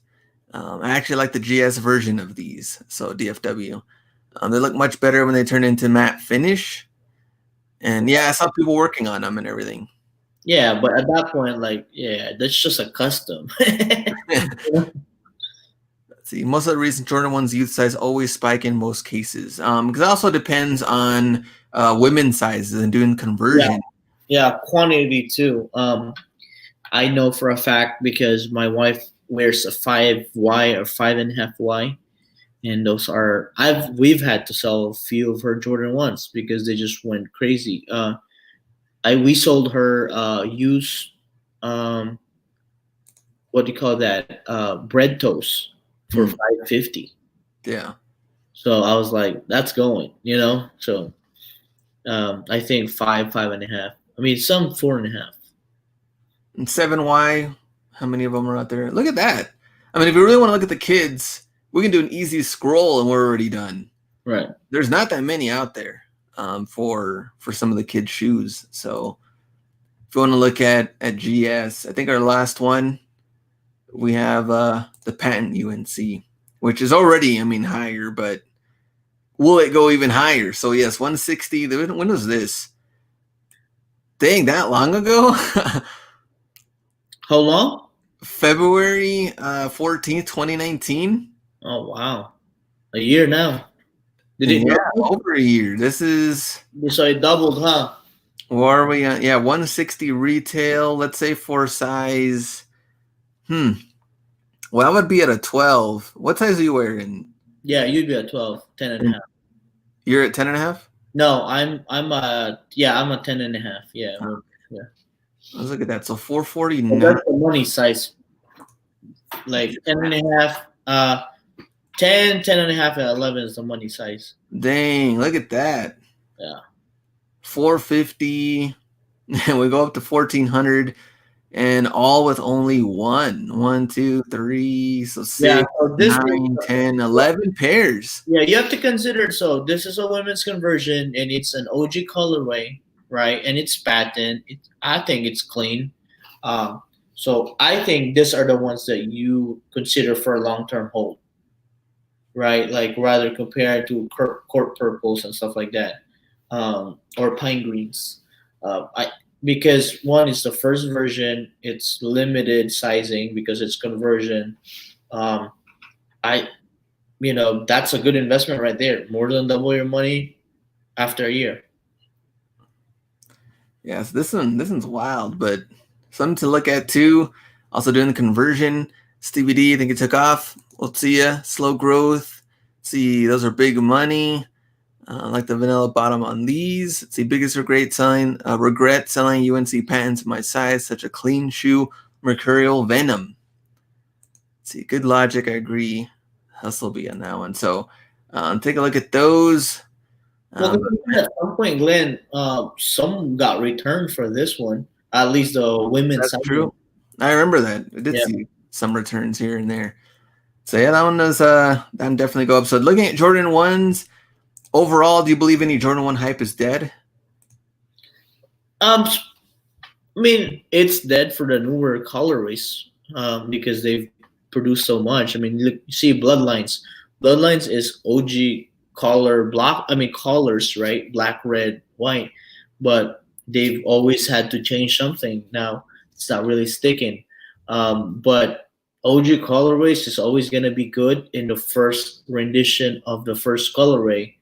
I actually like the GS version of these, so DFW. They look much better when they turn into matte finish. And yeah, I saw people working on them and everything. Yeah, but at that point, like, yeah, that's just a custom. Let's see, most of the recent Jordan 1's youth size always spike in most cases. Because it also depends on women's sizes and doing conversion. Yeah, quantity too. I know for a fact because my wife wears a 5Y or 5.5Y, and those are we've had to sell a few of her Jordan 1s because they just went crazy. We sold her used what do you call that, bread toast for $550. Yeah. So I was like, that's going, you know. So I think 5.5. I mean, some 4.5. And 7Y, how many of them are out there? Look at that. I mean, if you really want to look at the kids, we can do an easy scroll and we're already done. Right. There's not that many out there for some of the kids' shoes. So if you want to look at GS, I think our last one, we have the patent UNC, which is already, I mean, higher, but will it go even higher? So yes, 160. When was this? Dang, that long ago? How long? February 14th, 2019. Oh wow, a year now. Did it? Yeah, over a year. This is. So it doubled, huh? What are we at? Yeah, 160 retail. Let's say for size. Well, I would be at a 12. What size are you wearing? Yeah, you'd be at 12, 10.5. You're at 10.5? No, I'm a 10.5. Yeah. Yeah. Let's look at that. So 440. That's the money size. Like 10.5, 10, 10.5, and 11 is the money size. Dang, look at that. Yeah. 450. And we go up to 1400. And all with only 1, 2, 3, so 6, so 9, 10, 11 pairs. Yeah, you have to consider. So this is a women's conversion, and it's an OG colorway, right? And it's patent. I think it's clean. So I think these are the ones that you consider for a long-term hold, right? Like rather compared to court purples and stuff like that, or pine greens. Because one is the first version, it's limited sizing because it's conversion. That's a good investment right there. More than double your money after a year. Yes, this one's wild, but something to look at too. Also doing the conversion. Stevie D, I think it took off. We'll see ya. Slow growth. See, those are big money. Like the vanilla bottom on these. Let's see, biggest regret selling UNC patents my size, such a clean shoe, Mercurial Venom. Let's see, good logic, I agree. Hustle be on that one. So take a look at those. Well, at some point, Glenn, some got returned for this one. At least the women's side. True. I remember that. I did see some returns here and there. So yeah, that one does that definitely go up. So looking at Jordan 1s, overall, do you believe any Jordan 1 hype is dead? I mean, it's dead for the newer colorways because they've produced so much. I mean, look, you see Bloodlines. Bloodlines is OG colors, right? Black, red, white. But they've always had to change something. Now it's not really sticking. But OG colorways is always going to be good in the first rendition of the first colorway.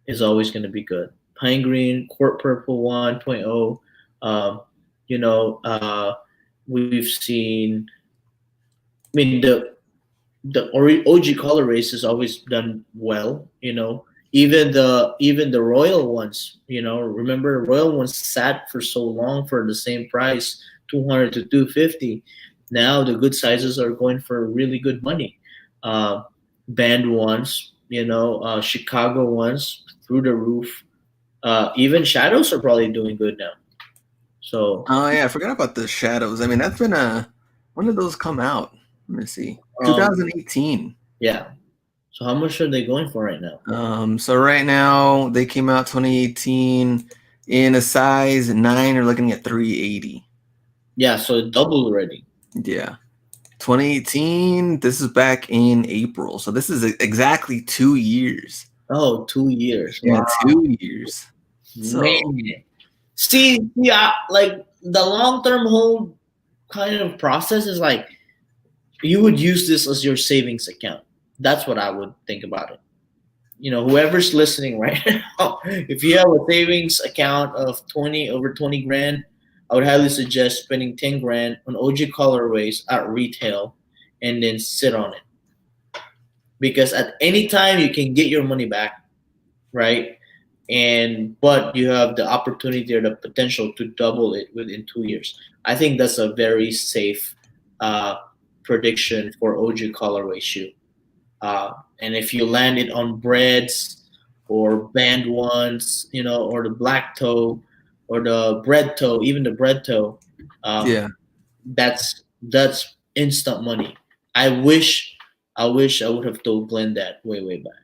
Is always going to be good. Pine green, court purple 1.0. We've seen. I mean, the OG color race has always done well. Even the royal ones. Remember royal ones sat for so long for the same price, 200 to 250. Now the good sizes are going for really good money. band ones, Chicago ones through the roof. Even shadows are probably doing good now. So Oh yeah, I forgot about the shadows. I mean, that's been when did those come out? Let me see. um, 2018. yeah. So how much are they going for right now? So right now they came out 2018 in a size 9. Are looking at 380. Yeah, so it doubled already. Yeah. 2018. This is back in April, so this is exactly 2 years. Oh, 2 years. Yeah, Wow, 2 years. man. So See, yeah, like the long term hold kind of process is like you would use this as your savings account. That's what I would think about it. Whoever's listening right now, if you have a savings account of 20 grand, I would highly suggest spending 10 grand on OG colorways at retail and then sit on it. Because at any time you can get your money back, right? But you have the opportunity or the potential to double it within 2 years. I think that's a very safe uh, prediction for OG colorway shoe. And if you land it on breads or band ones, or the black toe or the bread toe, even the bread toe, um, yeah. that's instant money. I wish I would have told Glenn that way back.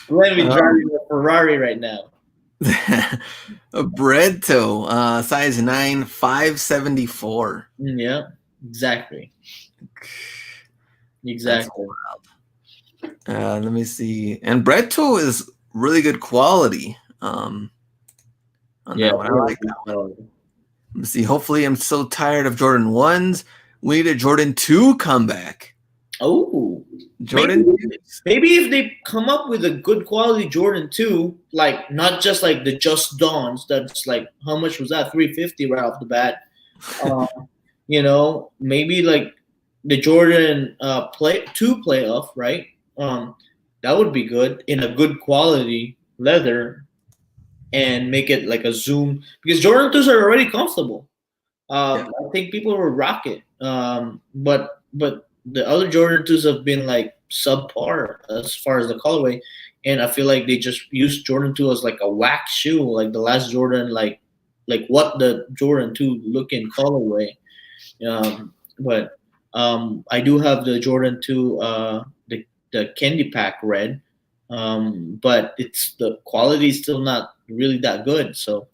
Glenn be driving a Ferrari right now. A bread toe, size 9, 574. Yeah, exactly. That's Exactly. wild. Let me see. And bread toe is really good quality. On Yeah. that one, I like that one. Let me see. Hopefully, I'm so tired of Jordan 1s. We need a Jordan 2 comeback. Oh, Jordan maybe if they come up with a good quality Jordan 2, like not just like the Just Dawns, that's like how much was that? 350 right off the bat. Um, maybe like the Jordan playoff, right? That would be good in a good quality leather and make it like a zoom because Jordan 2s are already comfortable. Yeah. I think people will rock it. But the other Jordan 2s have been like subpar as far as the colorway. And I feel like they just used Jordan 2 as like a whack shoe, like the last Jordan, like what the Jordan 2 look in colorway. But I do have the Jordan 2, the Candy Pack red, but it's the quality is still not really that good. So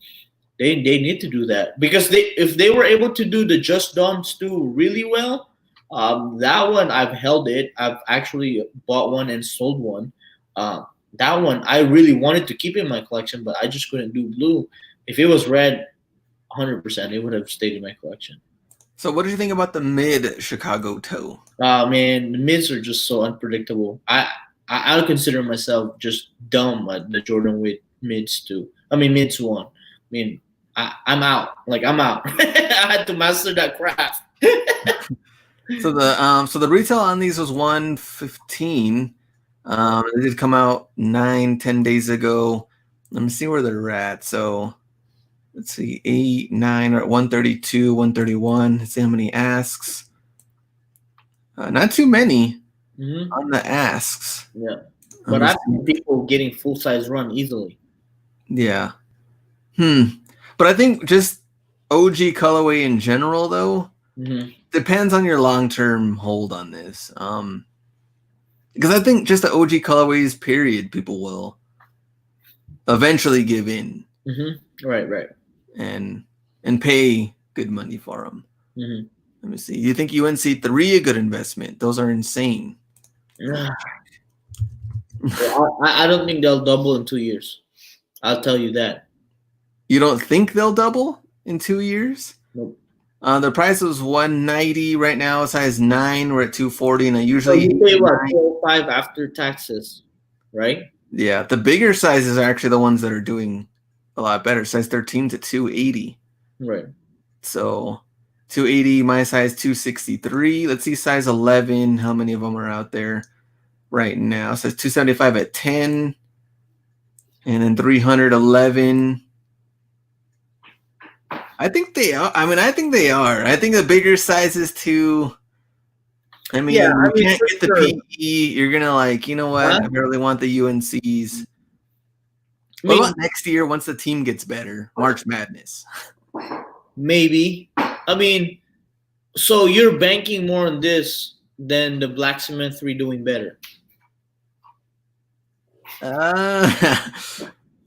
they need to do that because if they were able to do the Just Dawns 2 really well, that one I've held it. I've actually bought one and sold one. That one I really wanted to keep in my collection, but I just couldn't do blue. If it was red, 100%, it would have stayed in my collection. So, what did you think about the mid Chicago toe? Man, the mids are just so unpredictable. I consider myself just dumb at the Jordan with mids too. I mean mids one. I mean I'm out. Like I'm out. I had to master that craft. So the retail on these was 115. They did come out 9-10 days ago. Let me see where they're at. So let's see, 8, 9 are at 132, 131. Let's see how many asks. Not too many on the asks. Yeah, but I've seen people getting full size run easily. Yeah. But I think just OG colorway in general, though, depends on your long-term hold on this. Because I think just the OG colorways, period, people will eventually give in. Right. And pay good money for them. Let me see. Do you think UNC 3 a good investment? Those are insane. I don't think they'll double in 2 years. I'll tell you that. You don't think they'll double in 2 years? Nope. The price was 190 right now. Size 9, we're at 240, and I usually you pay what 205 after taxes, right? Yeah, the bigger sizes are actually the ones that are doing a lot better. Size 13 to 280. Right. So 280, my size 263. Let's see size 11. How many of them are out there right now? Says 275 at 10, and then 311. I think they are. I think they are. I think the bigger sizes too. I mean, Yeah, I you mean can't for get the sure. PE. You're gonna like, you know what? Huh? I really want the UNCs. I What mean, about next year once the team gets better? March Madness. maybe. I mean, so you're banking more on this than the Black Cement 3 doing better, It's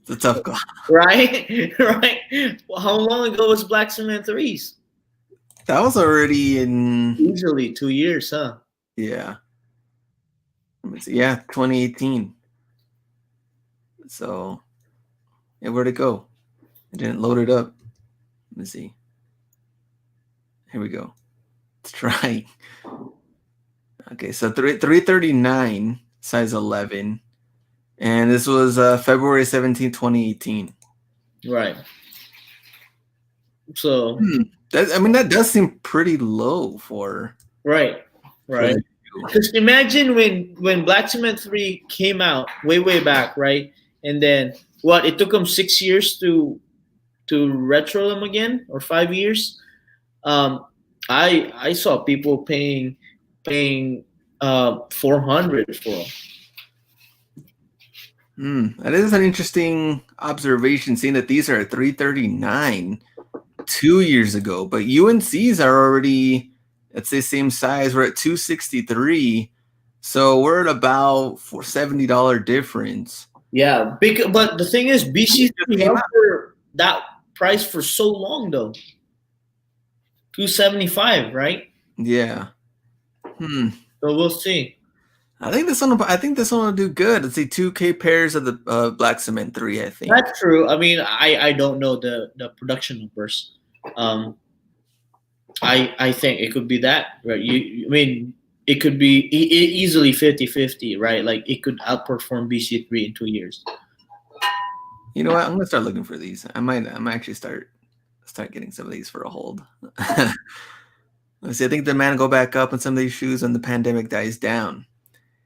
a tough call. right? Right? Well, how long ago was Black Cement 3s? That was already in Easily 2 years, huh? yeah. Let me see. Yeah, 2018. So yeah, where'd it go? I didn't load it up. Let me see. Here we go. Let's try. Okay, so 339, size 11. And this was February 17, 2018. Right. So, I mean, that does seem pretty low for right, right. the shoe. Because imagine when Black Cement 3 came out way back, right? And then what? It took them 6 years to retro them again, or 5 years. Um, I saw people paying 400 for them. That is an interesting observation, seeing that these are 339 2 years ago, but UNC's are already, let's say, same size. We're at 263, so we're at about $70 difference. Yeah, but the thing is, BC3 Came held out. for that price for so long though. 275, right? Yeah. So we'll see. I think this one will do good. Let's see, 2K pairs of the Black Cement 3. I think. That's true. I mean, I don't know the production numbers. Um, I think it could be that, right? I mean, it could be easily 50-50, right? Like it could outperform BC3 in 2 years. You know what? I'm gonna start looking for these. I might actually start getting some of these for a hold. Let's see. I think demand will go back up on some of these shoes when the pandemic dies down.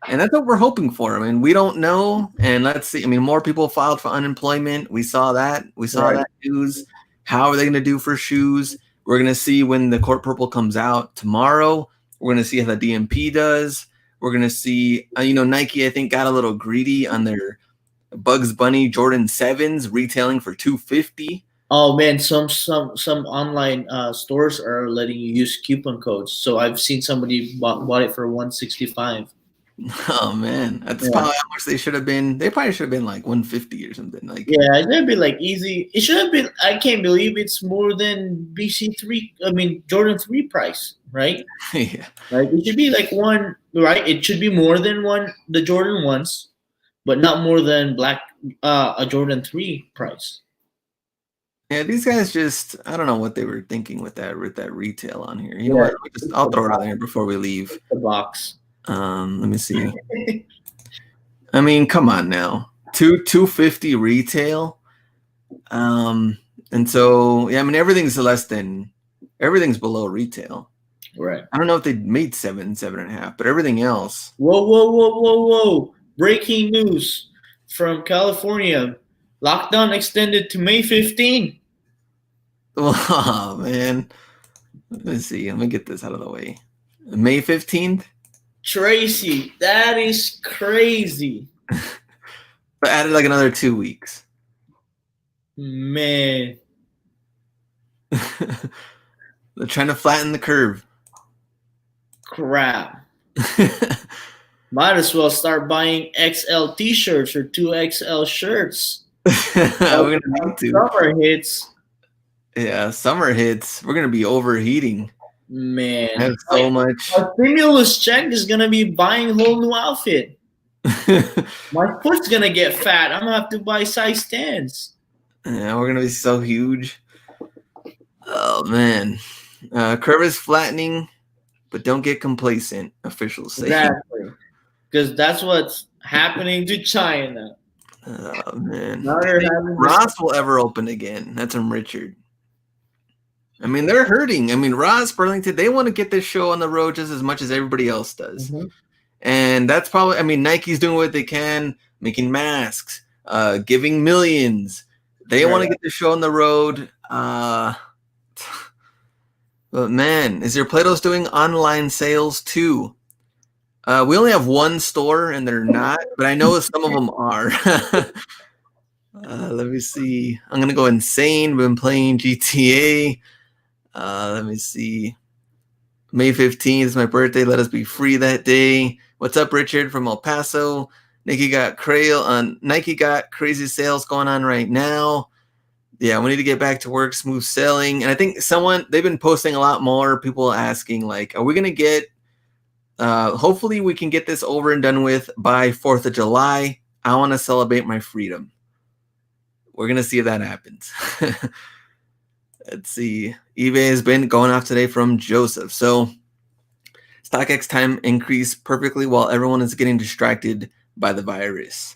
And that's what we're hoping for. I mean, we don't know. And let's see. I mean, more people filed for unemployment. We saw that. We saw Right. that news. How are they going to do for shoes? We're going to see when the Court Purple comes out tomorrow. We're going to see how the DMP does. We're going to see, Nike, I think, got a little greedy on their Bugs Bunny Jordan 7s retailing for $250. Oh man, some online stores are letting you use coupon codes. So I've seen somebody bought it for 165. Oh man, that's probably how much they should have been. They probably should have been like 150 or something. Like, yeah, it should be like easy. It should have been. I can't believe it's more than BC3. I mean Jordan 3 price, right? yeah. Right. It should be like one. Right. It should be more than the Jordan ones, but not more than a Jordan 3 price. Yeah, these guys just, I don't know what they were thinking with that retail on here. You know what? I'll throw it out here before we leave. The box. Let me see. I mean, come on now. 250 retail. And so, yeah, I mean, everything's below retail. Right. I don't know if they made 7.5, but everything else. Whoa. Breaking news from California. Lockdown extended to May 15. Oh, man. Let's see. Let me get this out of the way. May 15th? Tracy, that is crazy. But added like another 2 weeks. Man. They're trying to flatten the curve. Crap. Might as well start buying XL t-shirts or 2XL shirts. We're gonna need to. Summer hits. Yeah, summer hits. We're gonna be overheating. Man, I have so much. A stimulus check is gonna be buying a whole new outfit. My foot's gonna get fat. I'm gonna have to buy size 10s. Yeah, we're gonna be so huge. Oh man, curve is flattening, but don't get complacent. Officials say. Exactly, because that's what's happening to China. Oh man, Ross will ever open again? That's from Richard. I mean, they're hurting. I mean, Ross, Burlington, they want to get this show on the road just as much as everybody else does. Mm-hmm. And that's probably, I mean, Nike's doing what they can, making masks, giving millions. They want to get the show on the road. But man, is your Plato's doing online sales too? We only have one store, and they're not, but I know some of them are. Let me see. I'm gonna go insane. Been playing GTA. Let me see. May 15th is my birthday. Let us be free that day. What's up, Richard from El Paso? Nike got crazy sales going on right now. Yeah, we need to get back to work, smooth sailing. And I think they've been posting a lot more, people asking, like, are we going to get, hopefully we can get this over and done with by 4th of July. I want to celebrate my freedom. We're going to see if that happens. Let's see. eBay has been going off today from Joseph. So StockX time increased perfectly while everyone is getting distracted by the virus.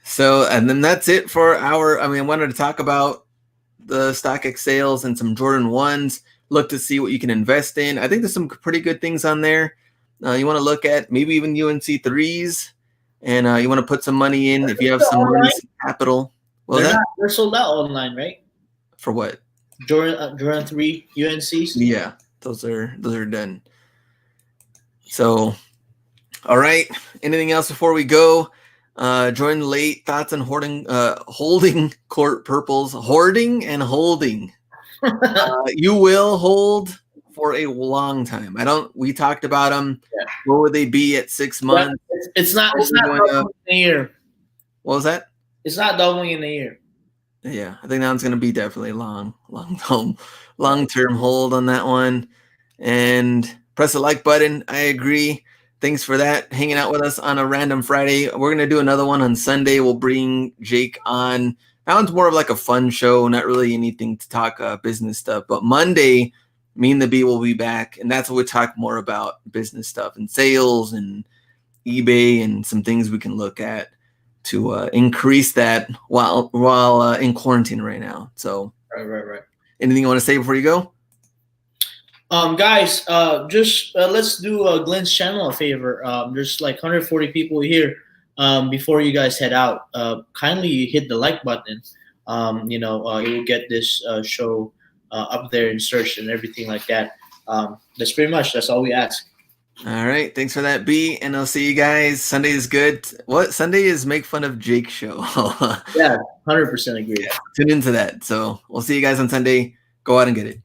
So, and then that's it for I wanted to talk about the StockX sales and some Jordan 1s, look to see what you can invest in. I think there's some pretty good things on there. You want to look at maybe even UNC 3s, and you want to put some money in if you have some money, some capital. Well, they're sold out online, right? For what? Jordan 3 UNCs? Yeah, those are done. So, all right. Anything else before we go? Join late thoughts on holding court purples, hoarding and holding. You will hold for a long time. We talked about them. Yeah. What would they be at 6 months? It's not doubling in a year. What was that? It's not doubling in a year. Yeah, I think that one's going to be definitely long-term hold on that one. And press the like button. I agree. Thanks for that. Hanging out with us on a random Friday. We're going to do another one on Sunday. We'll bring Jake on. That one's more of like a fun show, not really anything to talk business stuff. But Monday, me and the B will be back, and that's what we talk more about business stuff and sales and eBay and some things we can look at to increase that while in quarantine right now. So right. Anything you want to say before you go? Guys, just let's do Glenn's channel a favor. There's like 140 people here. Before you guys head out, kindly hit the like button. It will get this show up there in search and everything like that. That's all we ask. All right, thanks for that, B, and I'll see you guys. Sunday is good. What Sunday is make fun of Jake show? Yeah, 100% agree. Yeah, tune into that. So we'll see you guys on Sunday. Go out and get it.